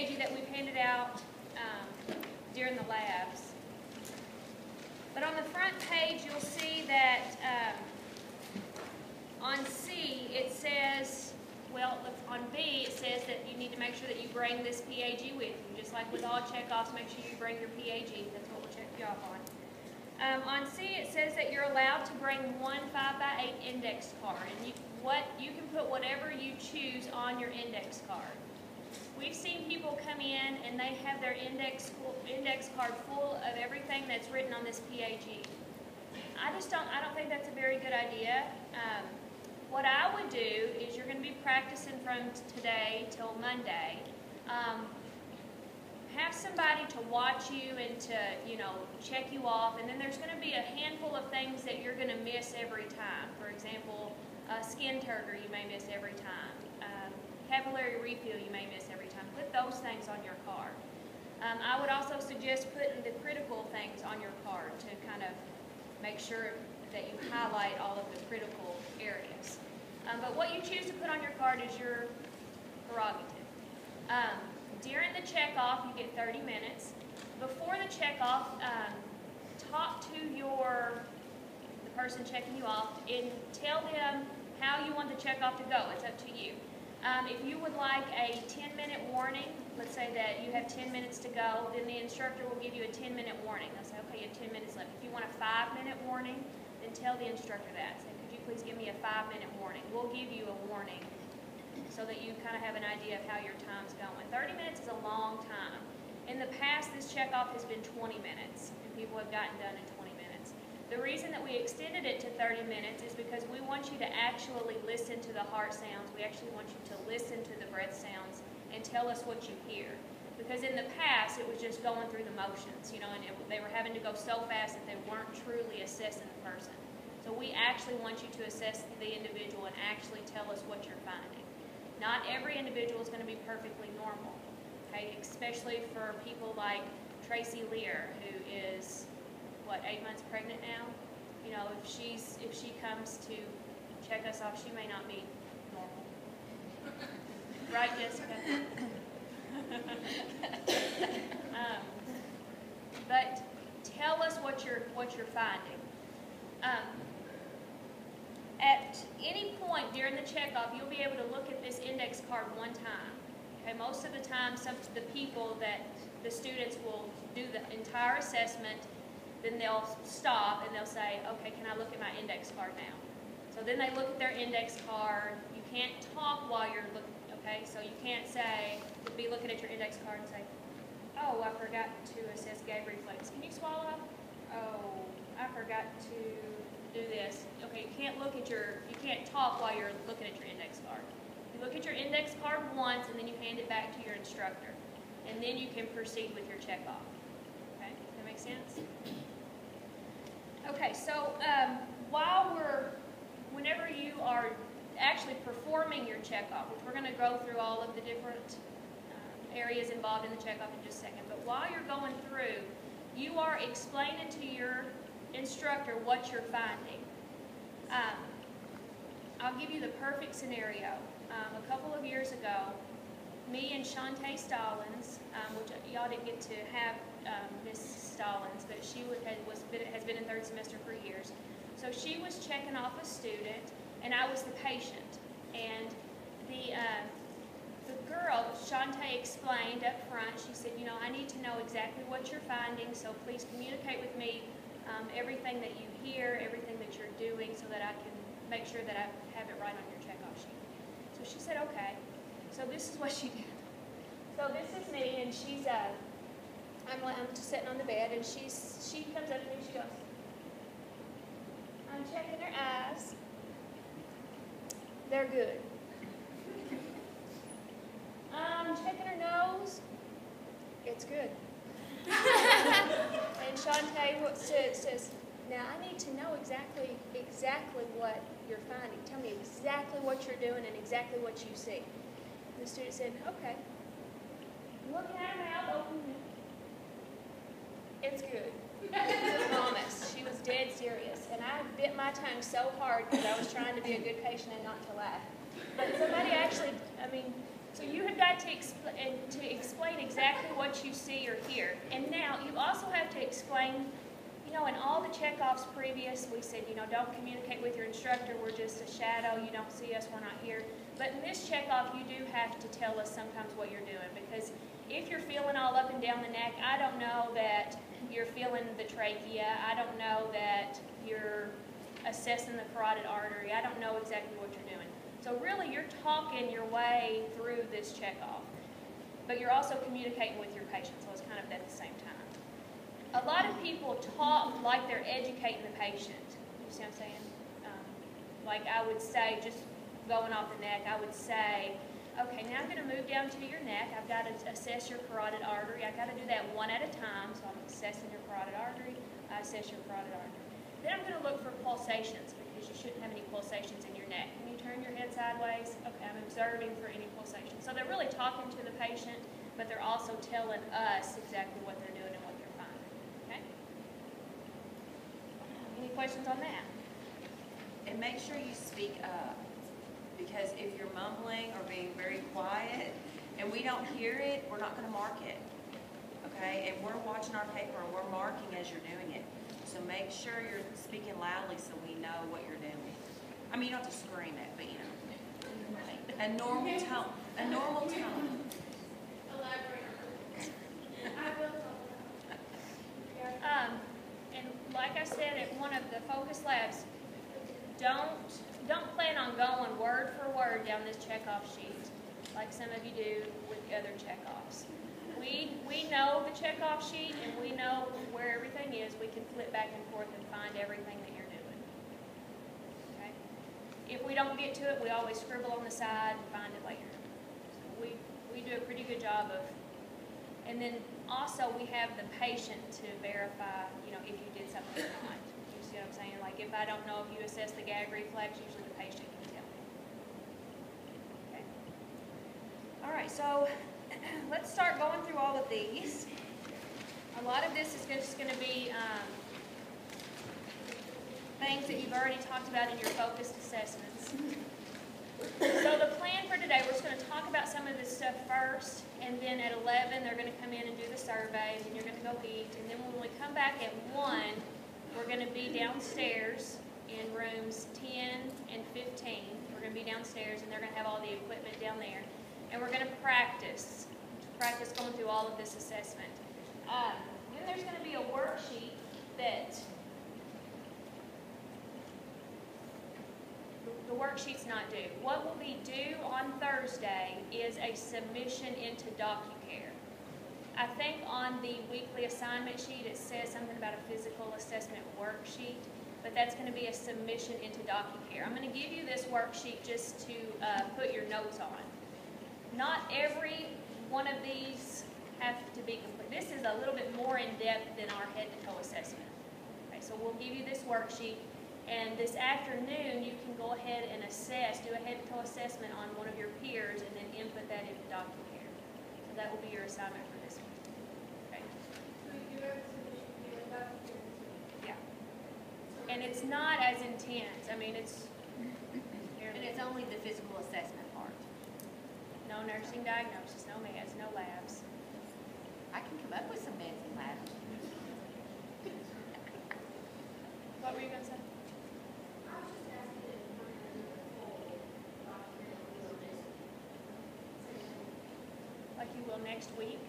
PAG that we've handed out during the labs. But on the front page, you'll see that on C, it says, well, on B, it says that you need to make sure that you bring this PAG with you. Just like with all checkoffs, make sure you bring your PAG. That's what we'll check you off on. On C, it says that you're allowed to bring one 5x8 index card. And you can put whatever you choose on your index card. We've seen people come in and they have their index card full of everything that's written on this PAG. I don't think that's a very good idea. What I would do is you're going to be practicing from today till Monday. Have somebody to watch you and to, check you off, and then there's going to be a handful of things that you're going to miss every time. For example, skin turgor you may miss every time. Capillary refill you may miss every time. Put those things on your card. I would also suggest putting the critical things on your card to kind of make sure that you highlight all of the critical areas. But what you choose to put on your card is your prerogative. During the checkoff, you get 30 minutes. Before the checkoff, talk to the person checking you off and tell them how you want the checkoff to go. It's up to you. If you would like a 10-minute warning, let's say that you have 10 minutes to go, then the instructor will give you a 10-minute warning. They'll say, okay, you have 10 minutes left. If you want a 5-minute warning, then tell the instructor that. Say, could you please give me a 5-minute warning? We'll give you a warning so that you kind of have an idea of how your time's going. 30 minutes is a long time. In the past, this checkoff has been 20 minutes, and people have gotten done in 20 minutes. The reason that we extended it to 30 minutes is because we want you to actually listen to the heart sounds. We actually want you to listen to the breath sounds and tell us what you hear. Because in the past, it was just going through the motions, and they were having to go so fast that they weren't truly assessing the person. So we actually want you to assess the individual and actually tell us what you're finding. Not every individual is going to be perfectly normal, okay? Especially for people like Tracy Lear, who is, 8 months pregnant now? If she comes to check us off, she may not be normal. Right, Jessica? But tell us what you're finding. At any point during the checkoff, you'll be able to look at this index card one time. Okay, most of the time, the students will do the entire assessment, then they'll stop and they'll say, okay, can I look at my index card now? So then they look at their index card. You can't talk while you're looking, okay? So you can't be looking at your index card and say, oh, I forgot to assess gag reflex. Can you swallow? Oh, I forgot to do this. Okay, you can't talk while you're looking at your index card. You look at your index card once and then you hand it back to your instructor. And then you can proceed with your checkoff. Okay, does that make sense? Okay, so whenever you are actually performing your checkoff, which we're going to go through all of the different areas involved in the checkoff in just a second, but while you're going through, you are explaining to your instructor what you're finding. I'll give you the perfect scenario. A couple of years ago, me and Shantae Stallings, which y'all didn't get to have Miss Stallings, but she has been in third semester for years. So she was checking off a student, and I was the patient. And the girl, Shantae, explained up front, she said, I need to know exactly what you're finding, so please communicate with me everything that you hear, everything that you're doing, so that I can make sure that I have it right on your checkoff sheet. So she said, okay. So this is what she did. So this is me, and she's, I'm just sitting on the bed, and she comes up to me, she goes, I'm checking her eyes. They're good. I'm checking her nose. It's good. And Shantae says, now I need to know exactly what you're finding. Tell me exactly what you're doing and exactly what you see. And the student said, okay. Looking at her mouth open. It's good. I promise. She was dead serious. And I bit my tongue so hard because I was trying to be a good patient and not to laugh. But somebody actually, so you had got to explain exactly what you see or hear. And now you also have to explain, you know, in all the checkoffs previous, we said, you know, don't communicate with your instructor. We're just a shadow. You don't see us. We're not here. But in this checkoff, you do have to tell us sometimes what you're doing, because if you're feeling all up and down the neck, I don't know that you're feeling the trachea. I don't know that you're assessing the carotid artery. I don't know exactly what you're doing. So really, you're talking your way through this checkoff, but you're also communicating with your patient, so it's kind of at the same time. A lot of people talk like they're educating the patient. You see what I'm saying? Like I would say, just going off the neck, I would say, okay, now I'm going to move down to your neck. I've got to assess your carotid artery. I've got to do that one at a time. So I'm assessing your carotid artery. I assess your carotid artery. Then I'm going to look for pulsations, because you shouldn't have any pulsations in your neck. Can you turn your head sideways? Okay, I'm observing for any pulsations. So they're really talking to the patient, but they're also telling us exactly what they're doing and what they're finding. Okay? Any questions on that? And make sure you speak up, because if you're mumbling or being very quiet and we don't hear it, we're not going to mark it. Okay? And we're watching our paper and we're marking as you're doing it. So make sure you're speaking loudly so we know what you're doing. I mean, you don't have to scream it, but you know, a normal tone. A normal tone. And like I said at one of the focus labs, don't plan on going word for word down this checkoff sheet like some of you do with the other checkoffs. We know the checkoff sheet and we know where everything is. We can flip back and forth and find everything that you're doing. Okay? If we don't get to it, we always scribble on the side and find it later. So we do a pretty good job of, and then also we have the patient to verify, you know, if you did something or not. You see what I'm saying? Like if I don't know if you assess the gag reflex, usually the patient can tell me. Okay. All right, so let's start going through all of these. A lot of this is just going to be things that you've already talked about in your focused assessments. So the plan for today, we're just going to talk about some of this stuff first, and then at 11 they're going to come in and do the survey, and then you're going to go eat, and then when we come back at 1, we're going to be downstairs in rooms 10 and 15. We're going to be downstairs, and they're going to have all the equipment down there, and we're going to practice going through all of this assessment. Then there's going to be a worksheet that the worksheet's not due. What will be due on Thursday is a submission into DocuCare. I think on the weekly assignment sheet it says something about a physical assessment worksheet, but that's going to be a submission into DocuCare. I'm going to give you this worksheet just to put your notes on. Not every one of these have to be complete. This is a little bit more in depth than our head-to-toe assessment. Okay, so we'll give you this worksheet, and this afternoon you can go ahead and do a head-to-toe assessment on one of your peers, and then input that into DocuCare. So that will be your assignment for this week. Okay. Yeah. And it's not as intense. I mean, it's. And it's only the physical assessment part. No nursing diagnosis, no meds, no labs. I can come up with some fancy labs. What were you going to say? Like you will next week?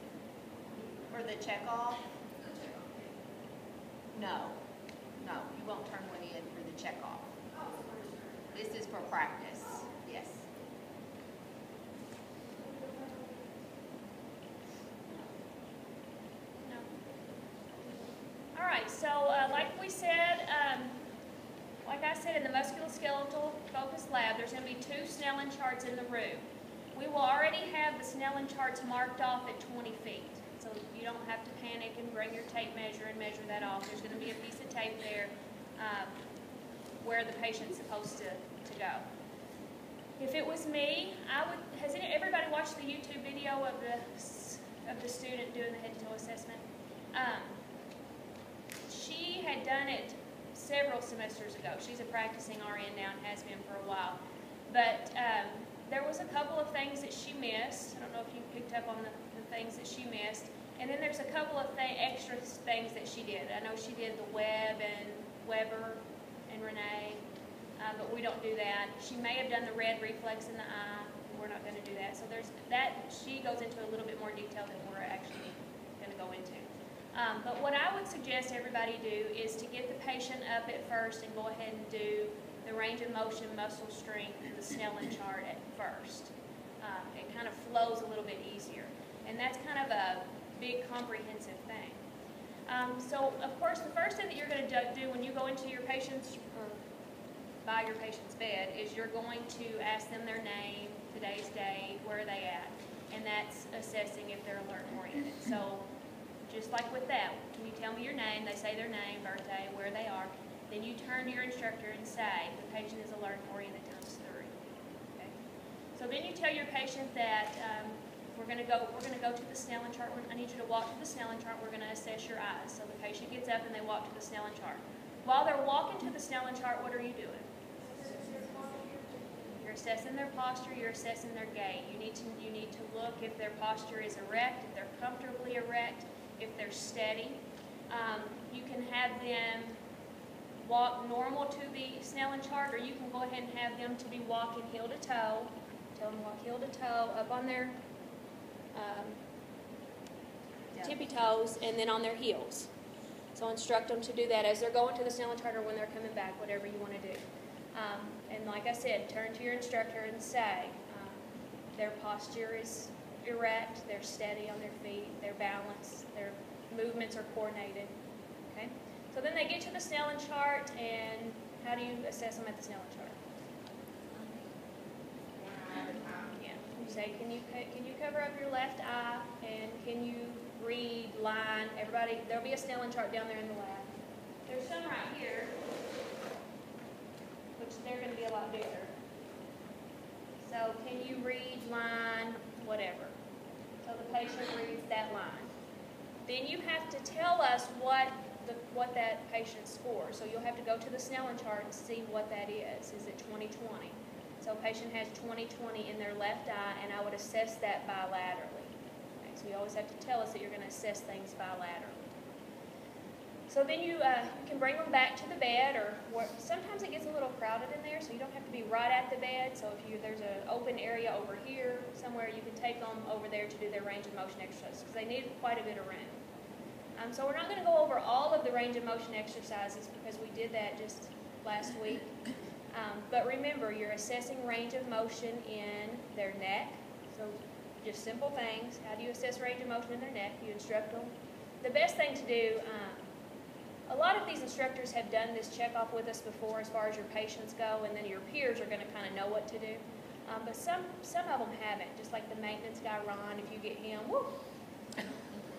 For the checkoff? No. No, you won't turn one in for the checkoff. This is for practice. Yes. No. All right, so like we said, like I said, in the musculoskeletal focus lab, there's going to be 2 Snellen charts in the room. We will already have the Snellen charts marked off at 20 feet. So you don't have to panic and bring your tape measure and measure that off. There's going to be a piece of tape there where the patient's supposed to go. If it was me, has everybody watched the YouTube video of the student doing the head-to-toe assessment? She had done it several semesters ago. She's a practicing RN now and has been for a while. But there was a couple of things that she missed. I don't know if up on the things that she missed. And then there's a couple of extra things that she did. I know she did the Webb and Weber and Renee, but we don't do that. She may have done the red reflex in the eye. We're not going to do that. So there's that. She goes into a little bit more detail than we're actually going to go into. But what I would suggest everybody do is to get the patient up at first and go ahead and do the range of motion, muscle strength, and the Snellen chart at first. It kind of flows a little bit easier. And that's kind of a big comprehensive thing. So of course the first thing that you're going to do when you go into your patient's or by your patient's bed is you're going to ask them their name, today's date, where are they at, and that's assessing if they're alert oriented. So just like with that, when you tell me your name, they say their name, birthday, where they are, then you turn to your instructor and say the patient is alert oriented times 3. Okay? So then you tell your patient that we're going to go to the Snellen chart. I need you to walk to the Snellen chart. We're going to assess your eyes. So the patient gets up and they walk to the Snellen chart. While they're walking to the Snellen chart, what are you doing? You're assessing their posture. You're assessing their gait. You need to look if their posture is erect, if they're comfortably erect, if they're steady. You can have them walk normal to the Snellen chart, or you can go ahead and have them to be walking heel to toe. Tell them to walk heel to toe, up on their tippy toes, and then on their heels. So instruct them to do that as they're going to the Snellen chart or when they're coming back, whatever you want to do. And like I said, turn to your instructor and say their posture is erect, they're steady on their feet, they're balanced, their movements are coordinated. Okay? So then they get to the Snellen chart, and how do you assess them at the Snellen chart? Yeah. You say, can you cover up your left eye, and can you read line? Everybody, there'll be a Snellen chart down there in the lab. There's some right here, which they're going to be a lot bigger. So can you read line, whatever? So the patient reads that line. Then you have to tell us what that patient scores. So you'll have to go to the Snellen chart and see what that is. Is it 20/20? So a patient has 20/20 in their left eye, and I would assess that bilaterally. Okay, so you always have to tell us that you're going to assess things bilaterally. So then you can bring them back to the bed, or sometimes it gets a little crowded in there, so you don't have to be right at the bed. So if there's an open area over here somewhere, you can take them over there to do their range of motion exercises, because they need quite a bit of room. So we're not going to go over all of the range of motion exercises because we did that just last week. But remember, you're assessing range of motion in their neck. So just simple things. How do you assess range of motion in their neck? You instruct them. The best thing to do, a lot of these instructors have done this checkoff with us before as far as your patients go, and then your peers are going to kind of know what to do. But some of them haven't, just like the maintenance guy, Ron, if you get him, woo,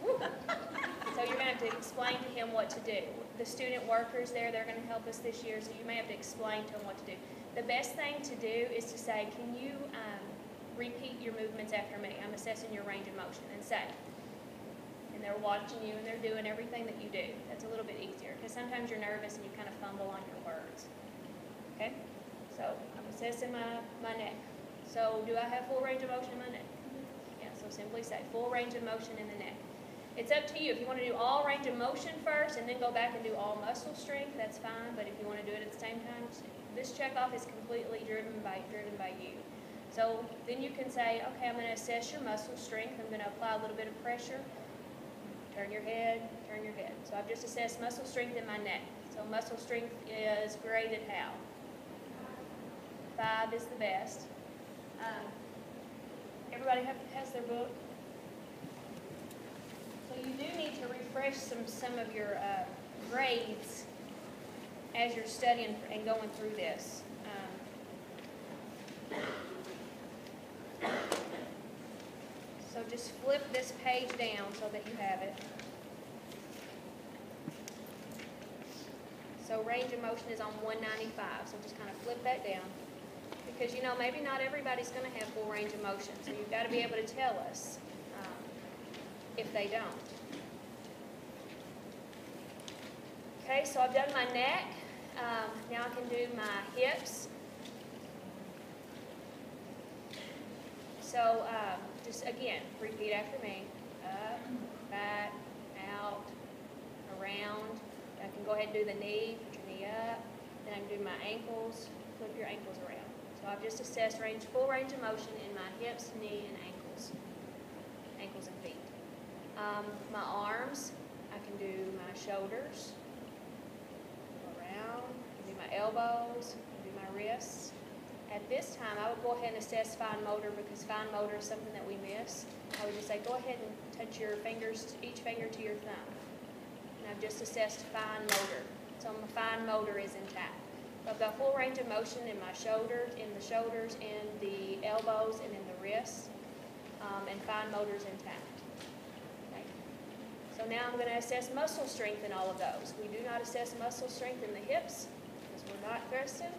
woo. So you're going to have to explain to him what to do. The student workers there, they're going to help us this year, so you may have to explain to them what to do. The best thing to do is to say, can you repeat your movements after me? I'm assessing your range of motion, and say. And they're watching you, and they're doing everything that you do. That's a little bit easier, because sometimes you're nervous and you kind of fumble on your words. Okay? So I'm assessing my neck. So do I have full range of motion in my neck? Yeah, so simply say full range of motion in the neck. It's up to you. If you want to do all range of motion first and then go back and do all muscle strength, that's fine. But if you want to do it at the same time, this checkoff is completely driven by you. So then you can say, okay, I'm going to assess your muscle strength. I'm going to apply a little bit of pressure. Turn your head, turn your head. So I've just assessed muscle strength in my neck. So muscle strength is graded how? 5 is the best. Everybody has their book? So you do need to refresh some of your grades as you're studying and going through this. So just flip this page down so that you have it. So range of motion is on 195, so just kind of flip that down. Because, maybe not everybody's going to have full range of motion, so you've got to be able to tell us if they don't. Okay, so I've done my neck. Now I can do my hips. So just again, repeat after me. Up, back, out, around. I can go ahead and do the knee, put your knee up. Then I can do my ankles, flip your ankles around. So I've just assessed full range of motion in my hips, knee, and ankles and feet. My arms, I can do my shoulders, go around, I can do my elbows, I can do my wrists. At this time, I would go ahead and assess fine motor because fine motor is something that we miss. I would just say, go ahead and touch your fingers, each finger to your thumb. And I've just assessed fine motor. So my fine motor is intact. I've got full range of motion in my shoulders, in the elbows, and in the wrists, and fine motor is intact. Okay. So now I'm going to assess muscle strength in all of those. We do not assess muscle strength in the hips because we're not thrusting,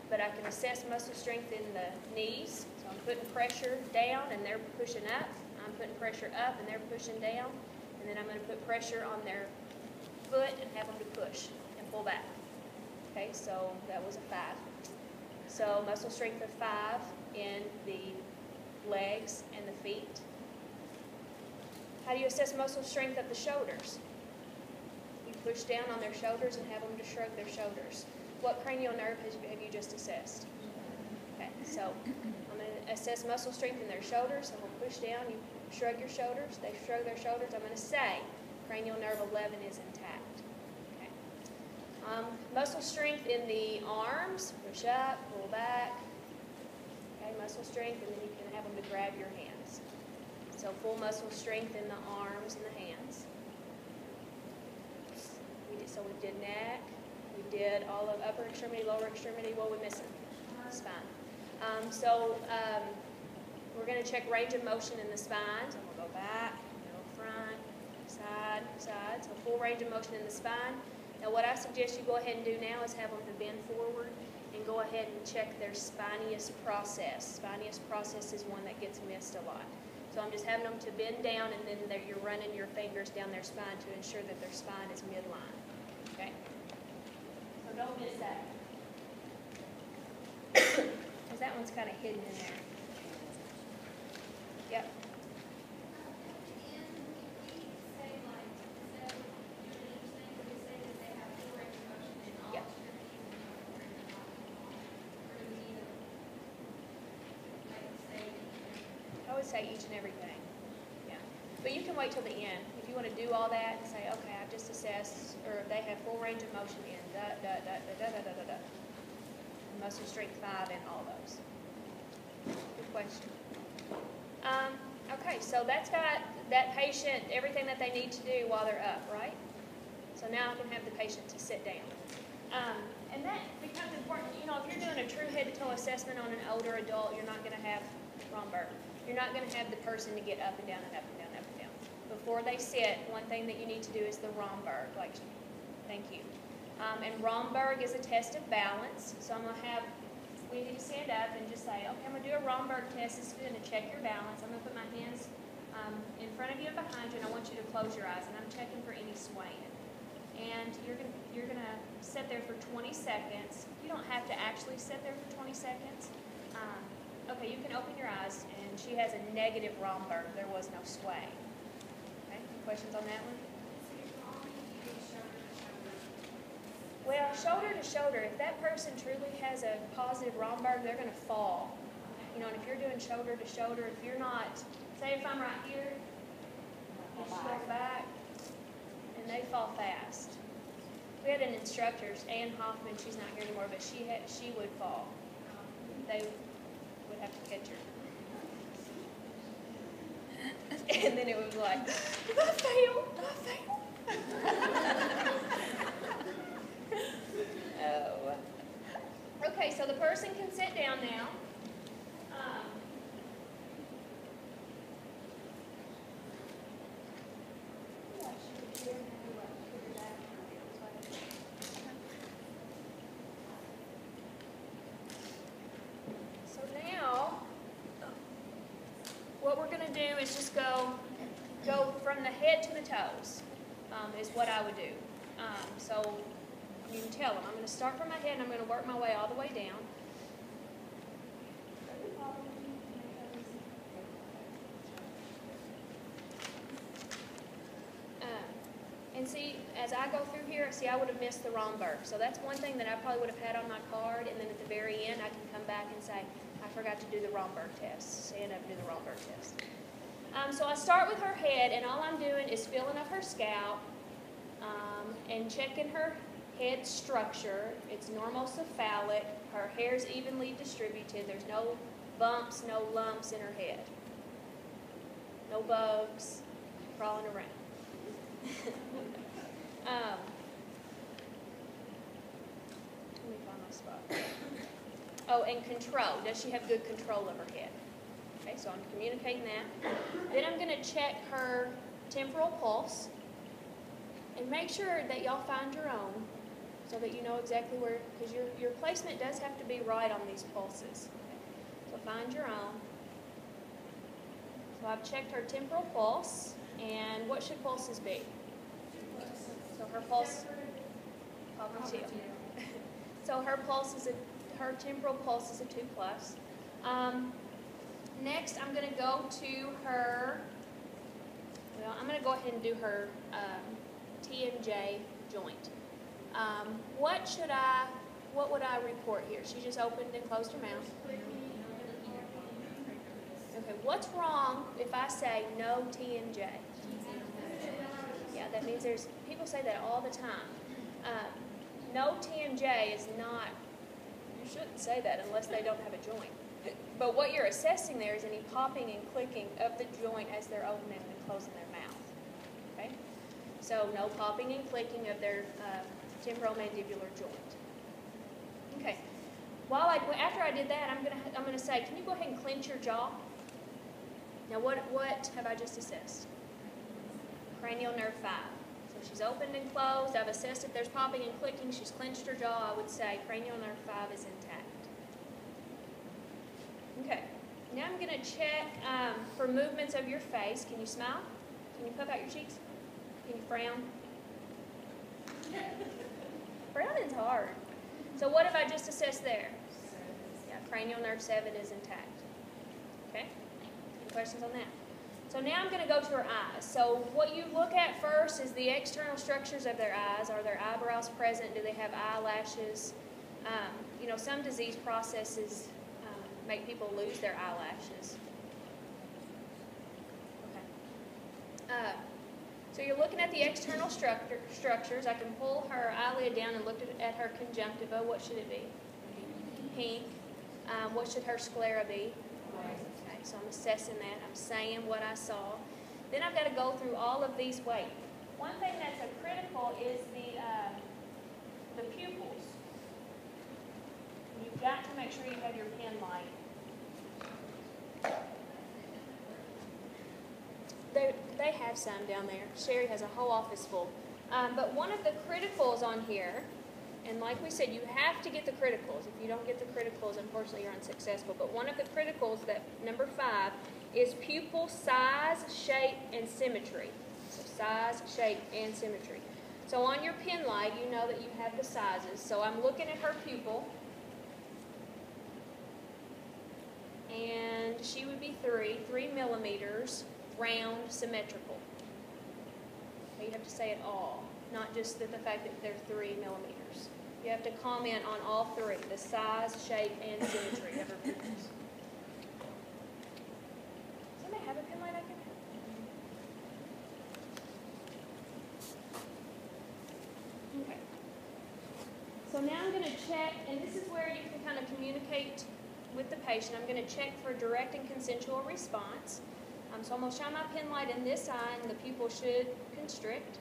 but I can assess muscle strength in the knees. So I'm putting pressure down and they're pushing up. I'm putting pressure up and they're pushing down. And then I'm going to put pressure on their foot and have them to push and pull back. Okay, so that was a 5. So muscle strength of 5 in the legs and the feet. How do you assess muscle strength of the shoulders? You push down on their shoulders and have them to shrug their shoulders. What cranial nerve have you just assessed? Okay, so I'm going to assess muscle strength in their shoulders. I'm going to push down, you shrug your shoulders, they shrug their shoulders. I'm going to say cranial nerve 11 is intact. Muscle strength in the arms, push up, pull back. Okay, muscle strength, and then you can have them to grab your hands. So full muscle strength in the arms and the hands. So we did neck, we did all of upper extremity, lower extremity. What are we missing? Spine. We're going to check range of motion in the spine. So we'll go back, middle, front, side, side. So full range of motion in the spine. Now what I suggest you go ahead and do now is have them to bend forward and go ahead and check their spinous process. Spinous process is one that gets missed a lot. So I'm just having them to bend down and then you're running your fingers down their spine to ensure that their spine is midline. Okay? So don't miss that. Because that one's kind of hidden in there. Yep. I would say each and everything. Yeah. But you can wait till the end. If you want to do all that and say, okay, I've just assessed, or they have full range of motion in muscle strength 5 and all those. Good question. Okay, so that's got that patient, everything that they need to do while they're up, right? So now I can have the patient to sit down. And that becomes important. You know, if you're doing a true head-to-toe assessment on an older adult, you're not going to have Romberg. You're not going to have the person to get up and down and up and down, up and down. Before they sit, one thing that you need to do is the Romberg. Like, thank you. And Romberg is a test of balance. So I'm going to have, we need to stand up and just say, okay, I'm going to do a Romberg test. This is going to check your balance. I'm going to put my hands in front of you and behind you, and I want you to close your eyes. And I'm checking for any swaying. And you're going to sit there for 20 seconds. You don't have to actually sit there for 20 seconds. Okay, you can open your eyes, and she has a negative Romberg. There was no sway. Okay, any questions on that one? Well, shoulder to shoulder, if that person truly has a positive Romberg, they're going to fall. You know, and if you're doing shoulder to shoulder, if you're not, say if I'm right here, you just go back, and they fall fast. We had an instructor, Ann Hoffman, she's not here anymore, but she would fall. They would have to catch her. And then it was like, I failed. Oh. Okay, so the person can sit down now. So now, what we're going to do is just go from the head to the toes, is what I would do. So you can tell them, I'm going to start from my head and I'm going to work my way all the way down. see, as I go through here, see, I would have missed the Romberg. So that's one thing that I probably would have had on my card, and then at the very end, I can come back and say, I forgot to do the Romberg test. Stand up and do the Romberg test. So I start with her head, and all I'm doing is feeling up her scalp and checking her head structure. It's normocephalic. Her hair's evenly distributed. There's no bumps, no lumps in her head. No bugs crawling around. Let me find my spot. Oh, and control. Does she have good control of her head? Okay, so I'm communicating that. Then I'm going to check her temporal pulse. And make sure that y'all find your own so that you know exactly where, because your placement does have to be right on these pulses. So find your own. So I've checked her temporal pulse, and what should pulses be? So her pulse, so her pulse is her temporal pulse is a 2+. Next, I'm going to go to her. Well, I'm going to go ahead and do her TMJ joint. What would I report here? She just opened and closed her mouth. Okay, what's wrong if I say no TMJ? Yeah, that means people say that all the time. No TMJ is not, you shouldn't say that unless they don't have a joint. But what you're assessing there is any popping and clicking of the joint as they're opening and closing their mouth. Okay? So no popping and clicking of their temporomandibular joint. Okay. After I did that, I'm gonna say, can you go ahead and clench your jaw? Now what have I just assessed? Cranial nerve 5. So she's opened and closed. I've assessed if there's popping and clicking. She's clenched her jaw. I would say cranial nerve 5 is intact. Okay. Now I'm going to check for movements of your face. Can you smile? Can you puff out your cheeks? Can you frown? Frowning's hard. So what have I just assessed there? Yeah, cranial nerve 7 is intact. Okay? Any questions on that? So now I'm going to go to her eyes. So what you look at first is the external structures of their eyes. Are their eyebrows present? Do they have eyelashes? Some disease processes make people lose their eyelashes. Okay. So you're looking at the external structures. I can pull her eyelid down and look at her conjunctiva. What should it be? Pink. What should her sclera be? Okay, so I'm assessing that. I'm saying what I saw. Then I've got to go through all of these. Wait. One thing that's critical is the pupils. You've got to make sure you have your pen light. They have some down there. Sherry has a whole office full. But one of the criticals on here, and like we said, you have to get the criticals. If you don't get the criticals, unfortunately, you're unsuccessful. But one of the criticals, that number 5, is pupil size, shape, and symmetry. So size, shape, and symmetry. So on your pen light, you know that you have the sizes. So I'm looking at her pupil. And she would be 3 millimeters, round, symmetrical. So you have to say it all, not just the fact that they're 3 millimeters. You have to comment on all 3, the size, shape, and symmetry of her pupils. Does anybody have a pen light I can have? Okay. So now I'm going to check, and this is where you can kind of communicate with the patient. I'm going to check for direct and consensual response. So I'm going to shine my pen light in this eye, and the pupil should constrict,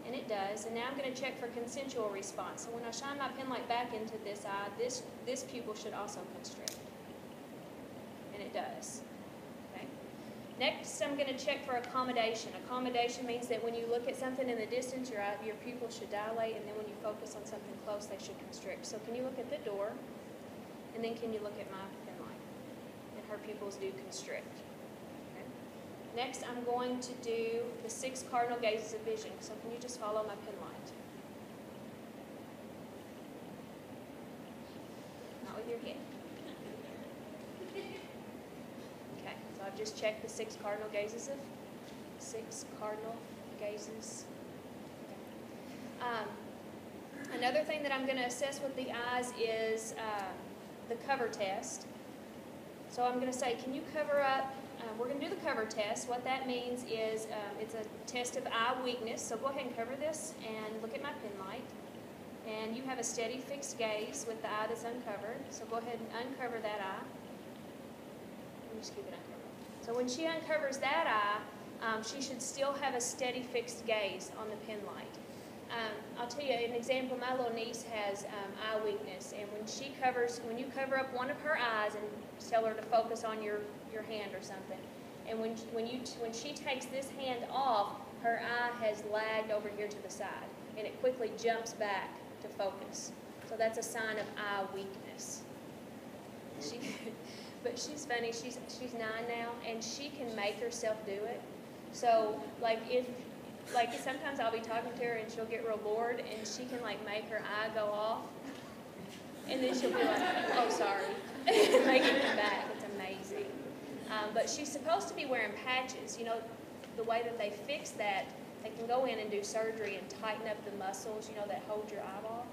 and it does. And now I'm going to check for consensual response. So when I shine my pen light back into this eye, this pupil should also constrict, and it does. Okay. Next, I'm going to check for accommodation. Accommodation means that when you look at something in the distance, your pupil should dilate, and then when you focus on something close, they should constrict. So can you look at the door? And then can you look at my pen light? And her pupils do constrict. Okay. Next, I'm going to do the 6 cardinal gazes of vision. So can you just follow my pen light? Not with your head. Okay, so I've just checked the 6 cardinal gazes of Another thing that I'm going to assess with the eyes is the cover test. So I'm going to say, can you cover up? We're going to do the cover test. What that means is it's a test of eye weakness. So go ahead and cover this and look at my pen light. And you have a steady fixed gaze with the eye that's uncovered. So go ahead and uncover that eye. Let me just keep it uncovered. So when she uncovers that eye, she should still have a steady fixed gaze on the pen light. I'll tell you an example. My little niece has eye weakness, and when you cover up one of her eyes and tell her to focus on your hand or something, and when she takes this hand off, her eye has lagged over here to the side, and it quickly jumps back to focus. So that's a sign of eye weakness. But she's funny. She's 9 now, and she can make herself do it. So sometimes I'll be talking to her and she'll get real bored and she can make her eye go off, and then she'll be like, oh, sorry, and make it come back. It's amazing. But she's supposed to be wearing patches. You know, the way that they fix that, they can go in and do surgery and tighten up the muscles, that hold your eyeball.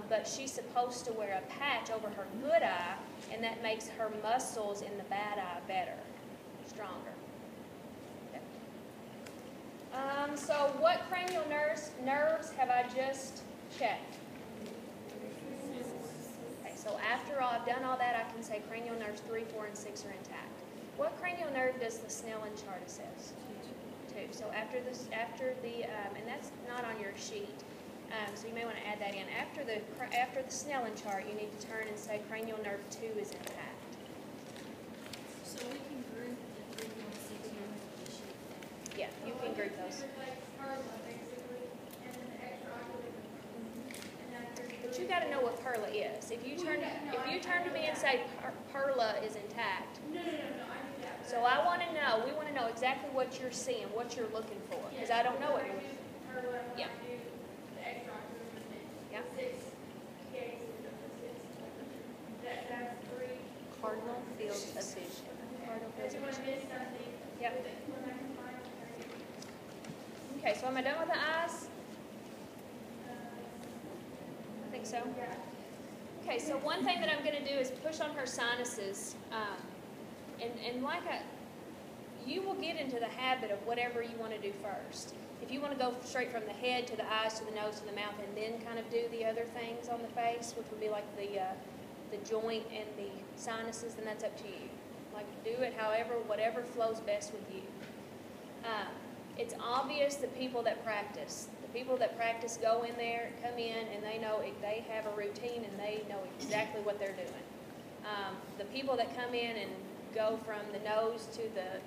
But she's supposed to wear a patch over her good eye, and that makes her muscles in the bad eye better, stronger. So what cranial nerves have I just checked? Okay, so after I've done all that, I can say cranial nerves 3, 4, and 6 are intact. What cranial nerve does the Snellen chart assess? 2. So after the and that's not on your sheet, so you may want to add that in. After the Snellen chart, you need to turn and say cranial nerve 2 is intact. So we can group the 3, 4, and 6 on the sheet. Yeah, you can group those. But you got to know what Perla is. If you turn to me and say Perla is intact. No, I do that. So I want to know. We want to know exactly what you're seeing, what you're looking for, because I don't know what you're. Perla, Yeah. I do the extra Yeah. 6 cases of the 6. That's 3. Cardinal field of vision. Cardinal field If you of want to vision. miss something, Yep. when I can find it. Okay, so am I done with the eyes? I think so. Yeah. Okay, so one thing that I'm going to do is push on her sinuses, you will get into the habit of whatever you want to do first. If you want to go straight from the head to the eyes to the nose to the mouth and then kind of do the other things on the face, which would be like the joint and the sinuses, then that's up to you. Do it whatever flows best with you. It's obvious the people that practice. The people that practice go in there, come in, and they know they have a routine and they know exactly what they're doing. The people that come in and go from the nose to the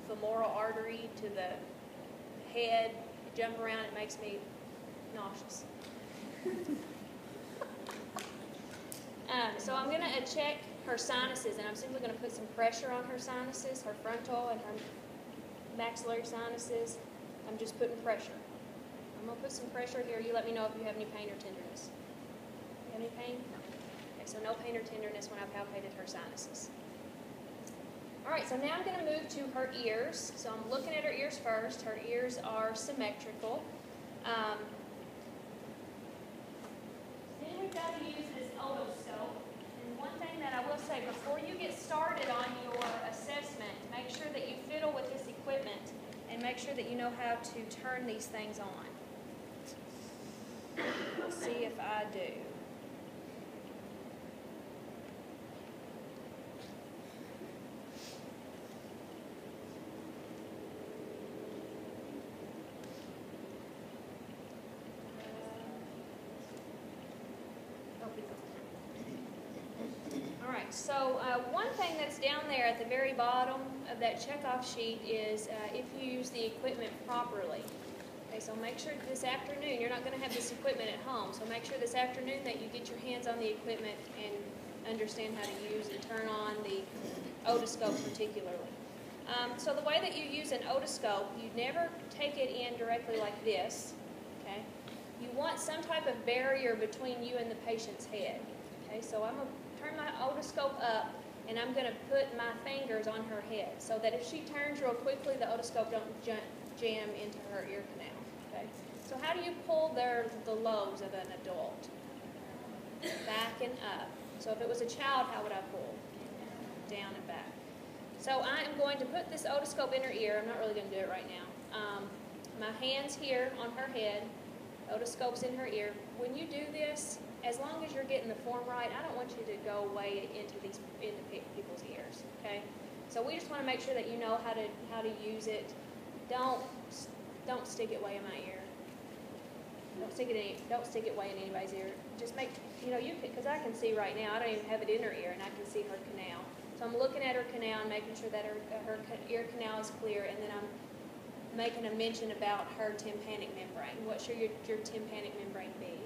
femoral artery to the head, jump around, it makes me nauseous. So I'm going to check her sinuses, and I'm simply going to put some pressure on her sinuses, her frontal and her maxillary sinuses. I'm just putting pressure. I'm going to put some pressure here. You let me know if you have any pain or tenderness. You have any pain? No. Okay, so no pain or tenderness when I palpated her sinuses. All right, so now I'm going to move to her ears. So I'm looking at her ears first. Her ears are symmetrical. Then we've got to use this otoscope. And one thing that I will say, before you get started on your assessment, make sure that you fiddle with this equipment and make sure that you know how to turn these things on. Let's see if I do. All right, so one thing that's down there at the very bottom of that checkoff sheet is if you use the equipment properly. Okay, so make sure this afternoon, you're not going to have this equipment at home, so make sure this afternoon that you get your hands on the equipment and understand how to use and turn on the otoscope particularly. So the way that you use an otoscope, you never take it in directly like this, okay? You want some type of barrier between you and the patient's head, okay? So I'm going to turn my otoscope up, and I'm going to put my fingers on her head so that if she turns real quickly, the otoscope don't jam into her ear canal, okay? So how do you pull the lobes of an adult? Back and up. So if it was a child, how would I pull? Down and back. So I am going to put this otoscope in her ear. I'm not really going to do it right now. My hand's here on her head. Otoscope's in her ear. When you do this, as long as you're getting the form right, I don't want you to go way into people's ears. Okay? So we just want to make sure that you know how to use it. Don't stick it way in my ear. Don't stick it way in anybody's ear. Just make, because I can see right now, I don't even have it in her ear, and I can see her canal. So I'm looking at her canal and making sure that her ear canal is clear, and then I'm making a mention about her tympanic membrane. What should your tympanic membrane be?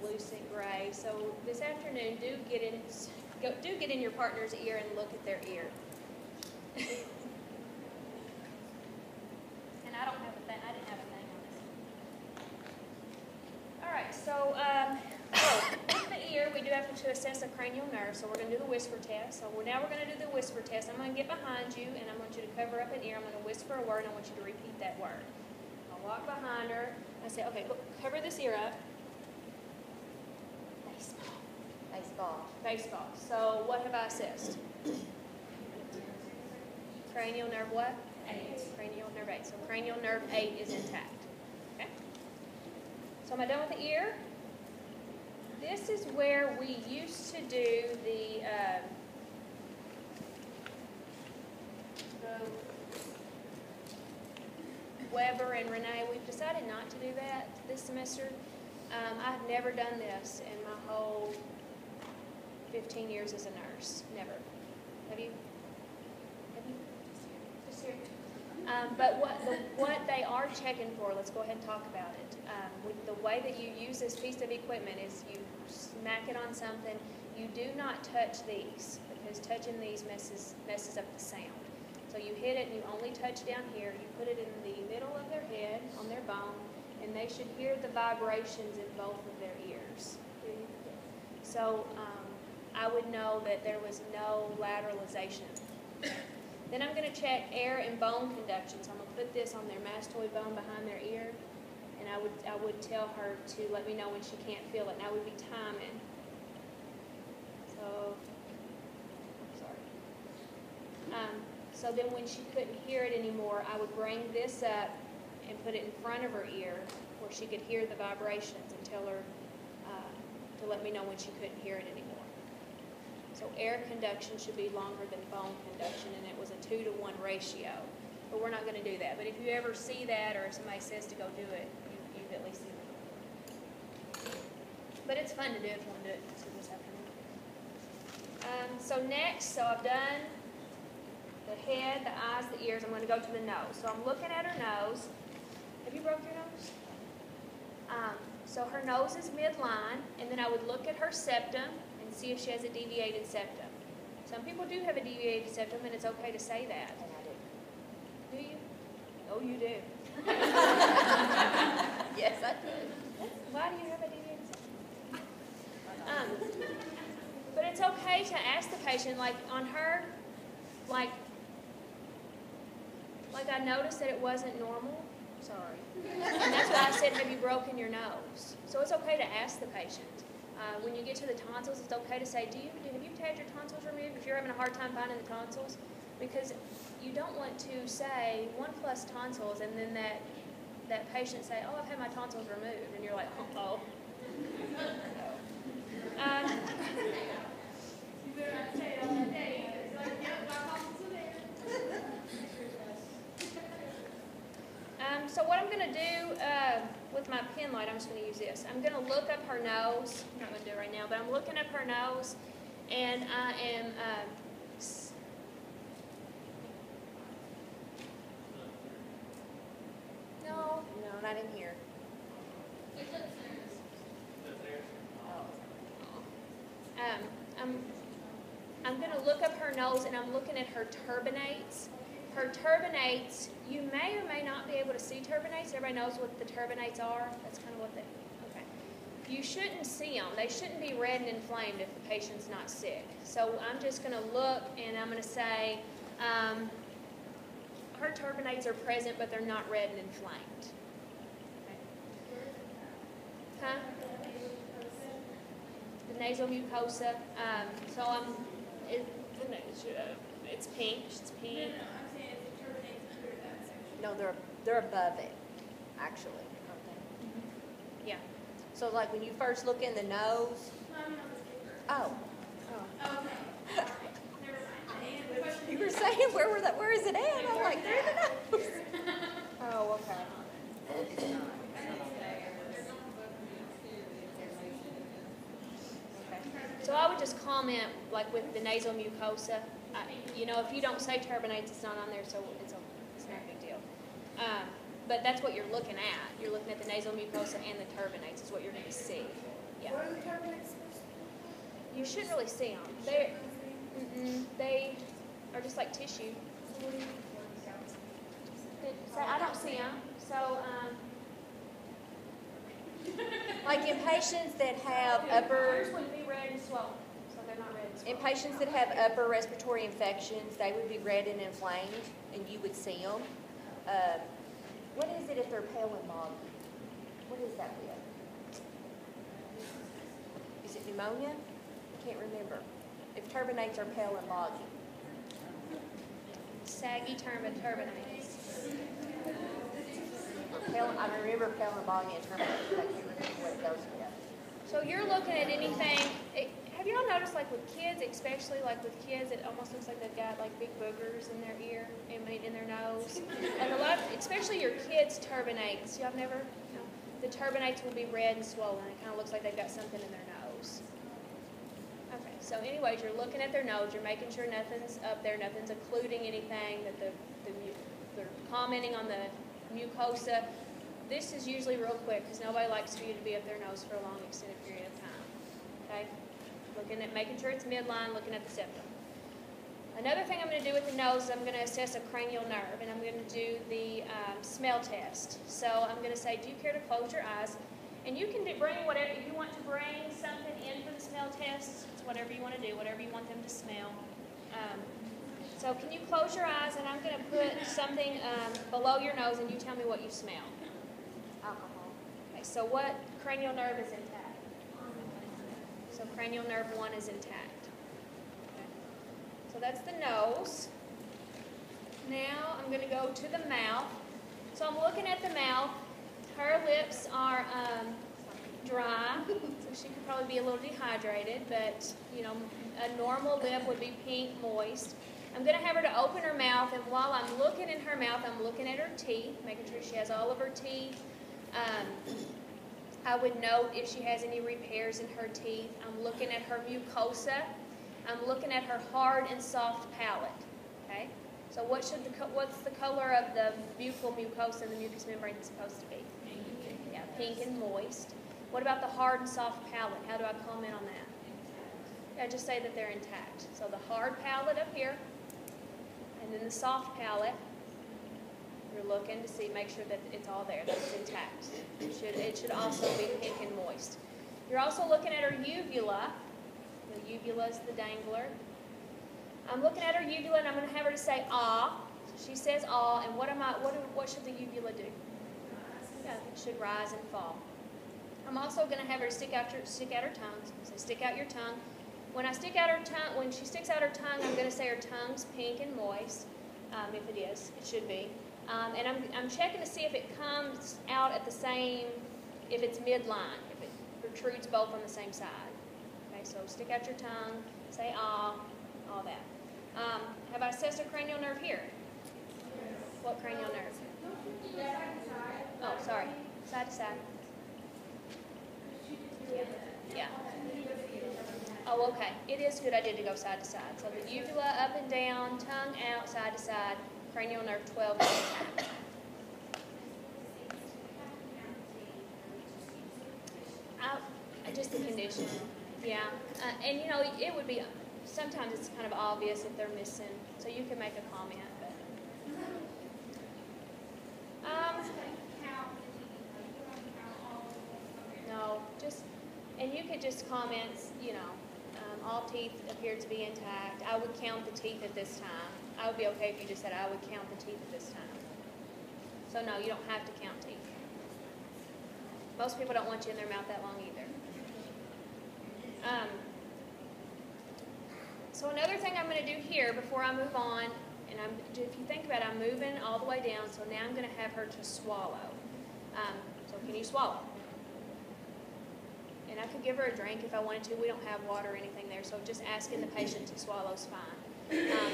Translucent gray. So this afternoon, do get in your partner's ear and look at their ear. And I didn't have a thing on this. All right, so with the ear, we do have to assess a cranial nerve, so we're going to do the whisper test. So now we're going to do the whisper test. I'm going to get behind you, and I want you to cover up an ear. I'm going to whisper a word, and I want you to repeat that word. I'll walk behind her. I say, okay, cover this ear up. Baseball. Baseball. So what have I assessed? Cranial nerve what? 8. Cranial nerve 8. So cranial nerve 8 is intact. Okay. So am I done with the ear? This is where we used to do the Weber and Renee. We've decided not to do that this semester. I've never done this in my whole 15 years as a nurse. Never. Have you? Just here. But what they are checking for, let's go ahead and talk about it. The way that you use this piece of equipment is you smack it on something. You do not touch these, because touching these messes up the sound. So you hit it and you only touch down here. You put it in the middle of their head, on their bone, and they should hear the vibrations in both of their ears. So I would know that there was no lateralization. Then I'm going to check air and bone conduction. So I'm going to put this on their mastoid bone behind their ear, and I would tell her to let me know when she can't feel it, and I would be timing. So, sorry. So then when she couldn't hear it anymore, I would bring this up and put it in front of her ear where she could hear the vibrations, and tell her to let me know when she couldn't hear it anymore. So air conduction should be longer than bone conduction, and it was a 2-to-1 ratio. But we're not going to do that. But if you ever see that, or if somebody says to go do it, you've at least seen it. But it's fun to do if you want to do it this afternoon. So next, I've done the head, the eyes, the ears. I'm going to go to the nose. So I'm looking at her nose. Have you broke your nose? So her nose is midline, and then I would look at her septum and see if she has a deviated septum. Some people do have a deviated septum, and it's okay to say that. And I do. Do you? Oh, you do. Yes, I do. Why do you have a deviated septum? But it's okay to ask the patient, like on her, like I noticed that it wasn't normal. Sorry. And that's why I said, have you broken your nose? So it's okay to ask the patient. When you get to the tonsils, it's okay to say, have you had your tonsils removed if you're having a hard time finding the tonsils? Because you don't want to say 1 plus tonsils and then that patient say, oh, I've had my tonsils removed. And you're like, oh. You better not say it on that day. It's like, yep, my tonsils are there. So what I'm going to do with my pen light, I'm just going to use this. I'm going to look up her nose. I'm not going to do it right now, but I'm looking up her nose, and I am no, not in here. I'm going to look up her nose, and I'm looking at her turbinates. Her turbinates, you may or may not be able to see turbinates. Everybody knows what the turbinates are. That's kind of what they, okay. You shouldn't see them. They shouldn't be red and inflamed if the patient's not sick. So I'm just going to look, and I'm going to say, her turbinates are present, but they're not red and inflamed. Huh? The nasal mucosa. It's pink. It's pink. No, they're above it, actually, aren't they? Yeah. So like when you first look in the nose, oh. You were saying, where is it at? I'm like, through the nose. Oh, okay. So I would just comment, like with the nasal mucosa, if you don't say turbinates, it's not on there, so it's not a big deal. But that's what you're looking at. You're looking at the nasal mucosa and the turbinates is what you're going to see. Yeah. What are the turbinates supposed to be? You shouldn't really see them. They are just like tissue. I don't see them. So, Like in patients that have yours would be red and swollen, so they're not red and swollen. in patients that have upper respiratory infections, they would be red and inflamed, and you would see them. What is it if they're pale and boggy? What is that with? Is it pneumonia? I can't remember. If turbinates are pale and boggy. Saggy turbinates. I remember pale and boggy and turbinates, but I can't remember what it goes with. So you're looking at anything, have you all noticed like with kids, especially like with kids, it almost looks like they've got like big boogers in their ear, in their nose. And a lot of, especially your kids' turbinates, y'all never, the turbinates will be red and swollen. It kind of looks like they've got something in their nose. Okay, so anyways, you're looking at their nose, you're making sure nothing's up there, nothing's occluding anything, that they're commenting on the mucosa. This is usually real quick because nobody likes for you to be up their nose for a long extended period of time. Okay? Making sure it's midline, looking at the septum. Another thing I'm going to do with the nose is I'm going to assess a cranial nerve, and I'm going to do the smell test. So I'm going to say, do you care to close your eyes? And you can bring whatever, if you want to bring something in for the smell test, it's whatever you want to do, whatever you want them to smell. So can you close your eyes, and I'm going to put something below your nose, and you tell me what you smell. Alcohol. Okay, so what cranial nerve is intact? So cranial nerve 1 is intact. Okay. So that's the nose. Now I'm going to go to the mouth. So I'm looking at the mouth. Her lips are dry, so she could probably be a little dehydrated, but a normal lip would be pink, moist. I'm going to have her to open her mouth, and while I'm looking in her mouth, I'm looking at her teeth, making sure she has all of her teeth. I would note if she has any repairs in her teeth. I'm looking at her mucosa. I'm looking at her hard and soft palate. Okay? So what's the color of the buccal mucosa and the mucous membrane supposed to be? Yeah, pink and moist. What about the hard and soft palate? How do I comment on that? Yeah, just say that they're intact. So the hard palate up here, and then the soft palate. You're looking to see, make sure that it's all there, that it's intact. It should also be pink and moist. You're also looking at her uvula. The uvula is the dangler. I'm looking at her uvula, and I'm going to have her to say ah. So she says ah, and what should the uvula do? Yeah, it should rise and fall. I'm also going to have her stick out her tongue. So stick out your tongue. When she sticks out her tongue, I'm going to say her tongue's pink and moist. If it is, it should be. And I'm checking to see if it comes out at the same, if it's midline, if it protrudes both on the same side. Okay, so stick out your tongue, say ah, all that. Have I assessed a cranial nerve here? What cranial nerve? Oh, sorry. Side to side. Yeah. Oh, okay. It is good idea to go side to side. So the uvula up and down, tongue out, side to side, cranial nerve 12 is intact. Just the condition. Yeah. And it would be, sometimes it's kind of obvious if they're missing, so you can make a comment. But, no, and you could just comment, all teeth appear to be intact. I would count the teeth at this time. I would be okay if you just said, I would count the teeth at this time. So no, you don't have to count teeth. Most people don't want you in their mouth that long either. So another thing I'm going to do here before I move on, and if you think about it, I'm moving all the way down, so now I'm going to have her to swallow. So can you swallow? And I could give her a drink if I wanted to. We don't have water or anything there, so just asking the patient to swallow is fine.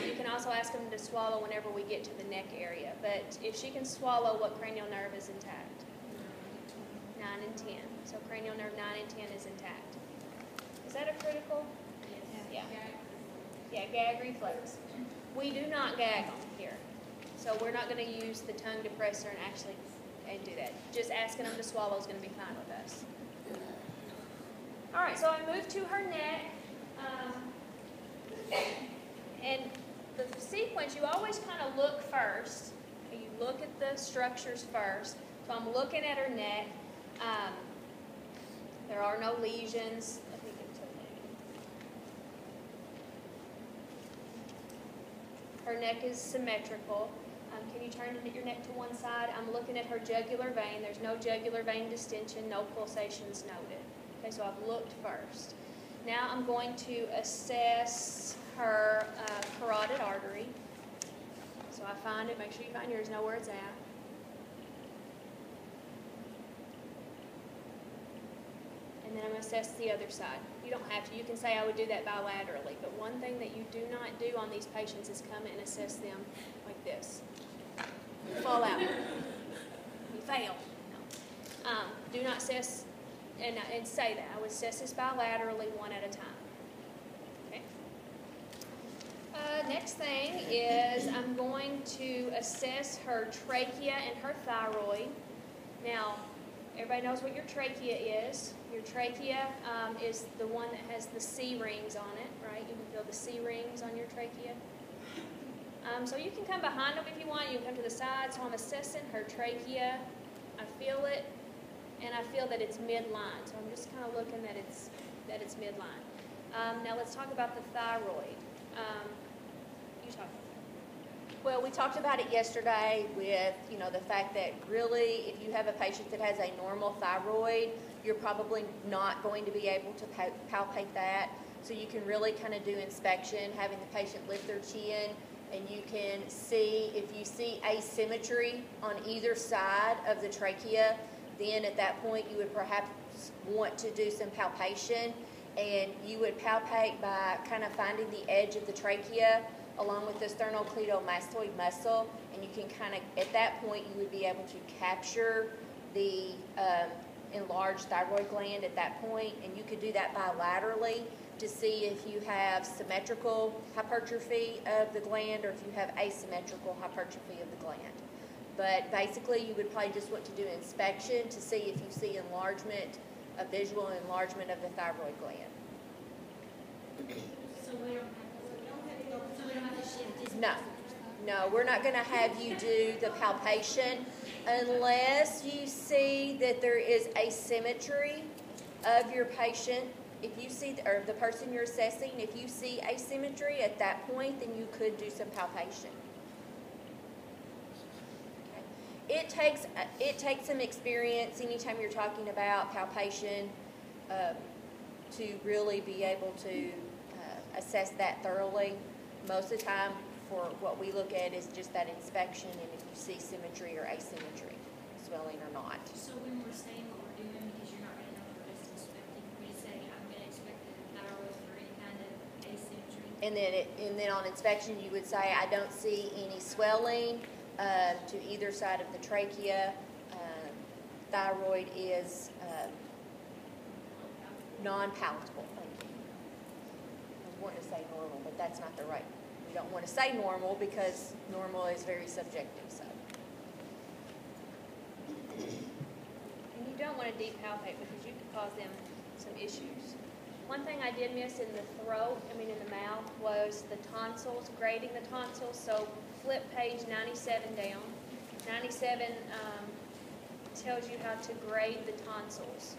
You can also ask them to swallow whenever we get to the neck area. But if she can swallow, what cranial nerve is intact? 9 and 10. So cranial nerve 9 and 10 is intact. Is that a critical? Yeah. Yeah, gag reflex. We do not gag on here. So we're not going to use the tongue depressor and do that. Just asking them to swallow is going to be fine with us. All right, so I move to her neck. And the sequence, you always kind of look first. You look at the structures first. So I'm looking at her neck. There are no lesions. Let me get to her neck. Her neck is symmetrical. Can you turn your neck to one side? I'm looking at her jugular vein. There's no jugular vein distension, no pulsations noted. Okay, so I've looked first. Now I'm going to assess her carotid artery. So I find it, make sure you find yours, know where it's at. And then I'm going to assess the other side. You don't have to. You can say I would do that bilaterally. But one thing that you do not do on these patients is come and assess them like this. You fall out. You fail. No. Do not assess and say that. I would assess this bilaterally one at a time. Okay. Next thing is I'm going to assess her trachea and her thyroid. Now, everybody knows what your trachea is. Your trachea is the one that has the C rings on it, right? You can feel the C rings on your trachea. So you can come behind them if you want. You can come to the side. So I'm assessing her trachea. I feel it, and I feel that it's midline. So I'm just kind of looking that it's midline. Now let's talk about the thyroid. You talk. Well, we talked about it yesterday with, the fact that really if you have a patient that has a normal thyroid, you're probably not going to be able to palpate that. So you can really kind of do inspection, having the patient lift their chin, and you can see if you see asymmetry on either side of the trachea, then at that point you would perhaps want to do some palpation, and you would palpate by kind of finding the edge of the trachea along with the sternocleidomastoid muscle, and you can kind of, at that point, you would be able to capture the enlarged thyroid gland at that point, and you could do that bilaterally to see if you have symmetrical hypertrophy of the gland or if you have asymmetrical hypertrophy of the gland. But basically, you would probably just want to do an inspection to see if you see enlargement, a visual enlargement of the thyroid gland. So we don't have to shift this. No, we're not going to have you do the palpation unless you see that there is asymmetry of your patient. If you see, or the person you're assessing, if you see asymmetry at that point, then you could do some palpation. Okay. It takes some experience anytime you're talking about palpation to really be able to assess that thoroughly. Most of the time, for what we look at is just that inspection, and if you see symmetry or asymmetry, swelling or not. So when we're saying what we're doing, because you're not going to know what we're just inspecting, we say I'm going to inspect the thyroid for any kind of asymmetry. And then on inspection, you would say, I don't see any swelling to either side of the trachea. Thyroid is non-palatable. Thank you. I was wanting to say normal, but that's not the right. We don't want to say normal because normal is very subjective. So. And you don't want to deep palpate because you could cause them some issues. One thing I did miss in the in the mouth, was the tonsils, grading the tonsils. So flip page 97 down. 97 tells you how to grade the tonsils.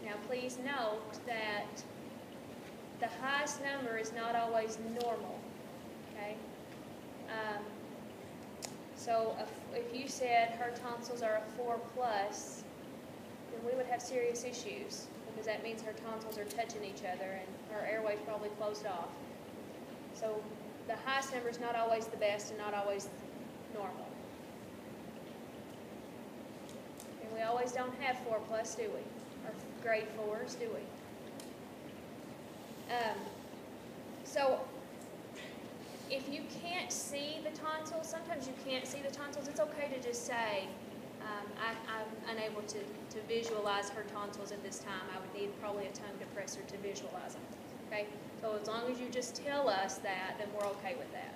Now please note that the highest number is not always normal, okay? So if you said her tonsils are a 4+, then we would have serious issues, because that means her tonsils are touching each other and her airway's probably closed off. So the highest number is not always the best and not always normal. And we always don't have 4+, do we? Or grade 4s, do we? So if you can't see the tonsils, sometimes you can't see the tonsils, it's okay to just say, I'm unable to visualize her tonsils at this time. I would need probably a tongue depressor to visualize them. Okay? So as long as you just tell us that, then we're okay with that.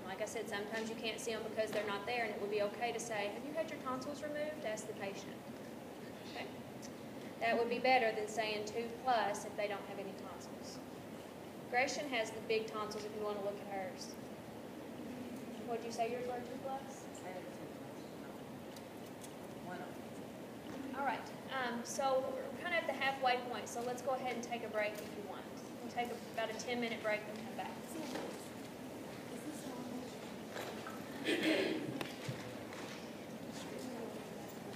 Like I said, sometimes you can't see them because they're not there, and it would be okay to say, have you had your tonsils removed? Ask the patient. Okay? That would be better than saying 2+ if they don't have any tonsils. Gratian has the big tonsils if you want to look at hers. What did you say yours were, 2+? All right, so we're kind of at the halfway point, so let's go ahead and take a break if you want. We'll take about a 10-minute break and come back.